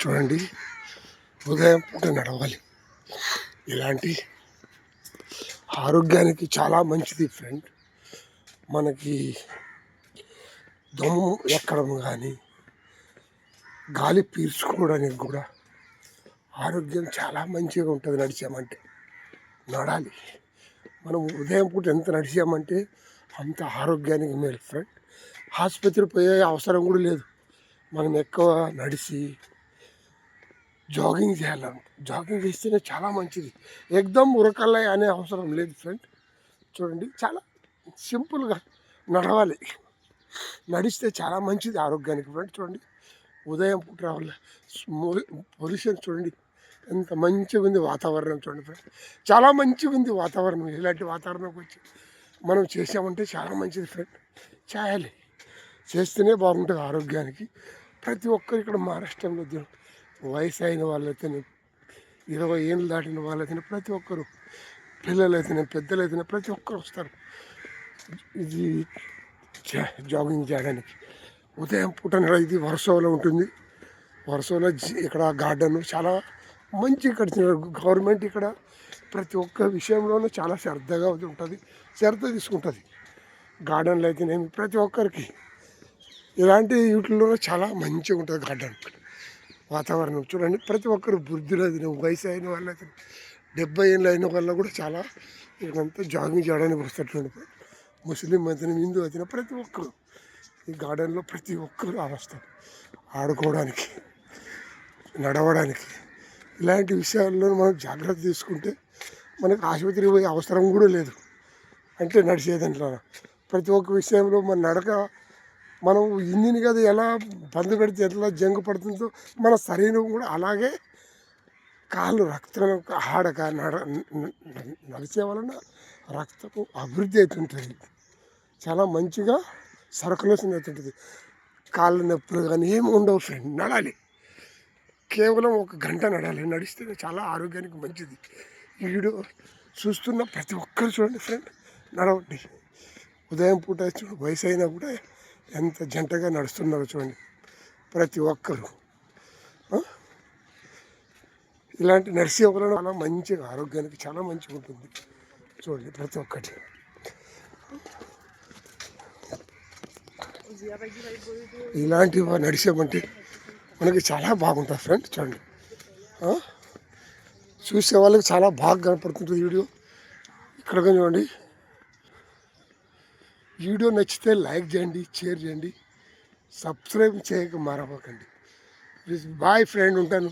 చూడండి, ఉదయం పూట నడవాలి. ఇలాంటి ఆరోగ్యానికి చాలా మంచిది ఫ్రెండ్. మనకి దమ్ము ఎక్కడం కానీ, గాలి పీల్చుకోవడానికి కూడా ఆరోగ్యం చాలా మంచిగా ఉంటుంది. నడిచామంటే నడాలి. మనం ఉదయం పూట ఎంత నడిచామంటే అంత ఆరోగ్యానికి మేలు ఫ్రెండ్. ఆసుపత్రి పోయే అవసరం కూడా లేదు. మనం ఎక్కువ నడిచి జాగింగ్ చేయాలంట. జాగింగ్ చేస్తేనే చాలా మంచిది. ఎగ్దమ్ ఉరకల్లాయి అనే అవసరం లేదు ఫ్రెండ్. చూడండి, చాలా సింపుల్గా నడవాలి. నడిస్తే చాలా మంచిది ఆరోగ్యానికి ఫ్రెండ్. చూడండి, ఉదయం పూట రావాలి. పొల్యూషన్ చూడండి ఎంత మంచిగా ఉంది. వాతావరణం చూడండి ఫ్రెండ్, చాలా మంచిగా ఉంది వాతావరణం. ఇలాంటి వాతావరణంకి వచ్చి మనం చేసామంటే చాలా మంచిది ఫ్రెండ్. చేయాలి, చేస్తేనే బాగుంటుంది ఆరోగ్యానికి. ప్రతి ఒక్కరు ఇక్కడ మహారాష్ట్రంలో వయసు అయిన వాళ్ళైతేనే, 20 ఏళ్ళు దాటిన వాళ్ళైతేనే, ప్రతి ఒక్కరు, పిల్లలైతేనే, పెద్దలైతేనే ప్రతి ఒక్కరు వస్తారు ఇది జాగింగ్ చేయడానికి. ఉదయం పూట ఇది వర్షంలో ఉంటుంది. వర్షంలో ఇక్కడ గార్డెన్ చాలా మంచిగా కట్టినారు గవర్నమెంట్. ఇక్కడ ప్రతి ఒక్క విషయంలోనూ చాలా శ్రద్ధగా ఉంటుంది, శ్రద్ధ తీసుకుంటుంది. గార్డెన్లో అయితేనేమి ప్రతి ఒక్కరికి ఇలాంటి వీటిల్లో చాలా మంచిగా ఉంటుంది గార్డెన్. వాతావరణం చూడండి, ప్రతి ఒక్కరు వృద్ధులు అయిన, వయసు అయిన వాళ్ళు అయితే, 70 ఏళ్ళు అయిన వాళ్ళు కూడా చాలా ఇక్కడంతా జాగింగ్ చేయడానికి వస్తారు. ముస్లిం అయితేనే, హిందూ అయితేనే ప్రతి ఒక్కరు ఈ గార్డెన్లో ప్రతి ఒక్కరు వస్తారు ఆడుకోవడానికి, నడవడానికి. ఇలాంటి విషయాల్లో మనం జాగ్రత్త తీసుకుంటే మనకు ఆసుపత్రికి పోయే అవసరం కూడా లేదు. అంటే నడిచేదంట్లో ప్రతి ఒక్క విషయంలో మన నడక, మనం ఇంజిన్ కదా ఎలా బంద్ పెడితే ఎట్లా జంగు పడుతుందో మన శరీరం కూడా అలాగే కాళ్ళు రక్తం ఆడక నడిచే వలన రక్తపు అభివృద్ధి అవుతుంటుంది. చాలా మంచిగా సర్కులేషన్ అవుతుంటుంది. కాళ్ళ నొప్పులు కానీ ఏమి ఉండవు ఫ్రెండ్. నడాలి, కేవలం 1 గంట నడాలి. నడిస్తేనే చాలా ఆరోగ్యానికి మంచిది. ఈ వీడియో చూస్తున్న ప్రతి ఒక్కరు చూడండి ఫ్రెండ్, నడవండి. ఉదయం పూట వయసు అయినా కూడా ఎంత జంటగా నడుస్తున్నారో చూడండి ప్రతి ఒక్కరు. ఇలాంటి నడిచే వలన చాలా మంచిగా ఆరోగ్యానికి చాలా మంచిగా ఉంటుంది. చూడండి ప్రతి ఒక్కటి. ఇలాంటివి నడిచామంటే మనకి చాలా బాగుంటుంది ఫ్రెండ్. చూడండి, చూసే వాళ్ళకి చాలా బాగా కనపడుతుంటుంది వీడియో. ఇక్కడ చూడండి, వీడియో నచ్చితే లైక్ చేయండి, షేర్ చేయండి, సబ్స్క్రైబ్ చేయక మరవకండి. బాయ్ ఫ్రెండ్, ఉంటాను.